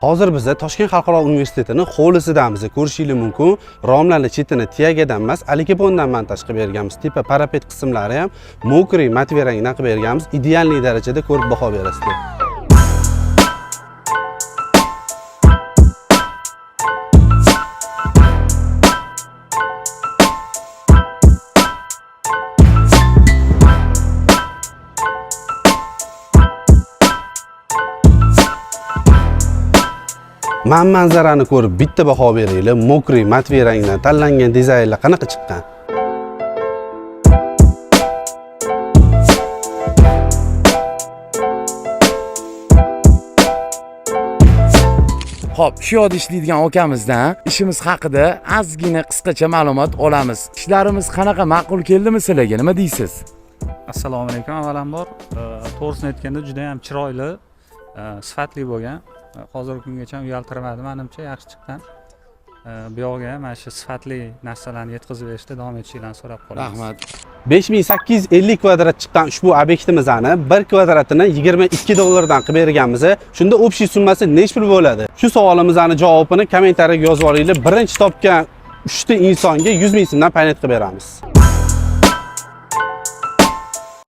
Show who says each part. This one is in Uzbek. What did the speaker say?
Speaker 1: Hozir biz Toshkent xalqaro universitetining hovlisidamiz. Ko'rishingiz mumkin. Romlarni chetini tiyagadan emas, alikapondan montaj qilib berganmiz. Tepa parapet qismlari ham mokriy matviy rangdan qilib berganmiz. Idealniy darajada ko'rib baho berasizlar. Manzarani ko'rib bitta baho beringlar. Mokriy matviy rangdan tanlangan dizaynlar qanaqa chiqqan?
Speaker 2: Xo'p, shu yerda ishlaydigan akamizdan ishimiz haqida ozgina qisqacha ma'lumot olamiz. Ishlarimiz qanaqa, ma'qul keldimi sizlarga? Nima deysiz?
Speaker 3: Assalomu alaykum. Avvalambor, to'g'risini aytganda juda ham chiroyli, sifatli bo'lgan. Hozirgi kungacha uyaltirmadi, menimcha yaxshi chiqqan. Bu yerga mana shu sifatli narsalarni yetkazib berishda davom etishinglarni so'rab qolamiz.
Speaker 2: Rahmat.
Speaker 1: 5850 kvadrat chiqqan ushbu obyektimizni 1 kvadratini 22 dollardan qilib berganmiz. Shunda общий summasi nech pul bo'ladi? Shu savolimizning javobini kommentariyaga yozib olinglar. Birinchi topgan 3 ta insonga 100 ming so'mdan paynet qilib beramiz.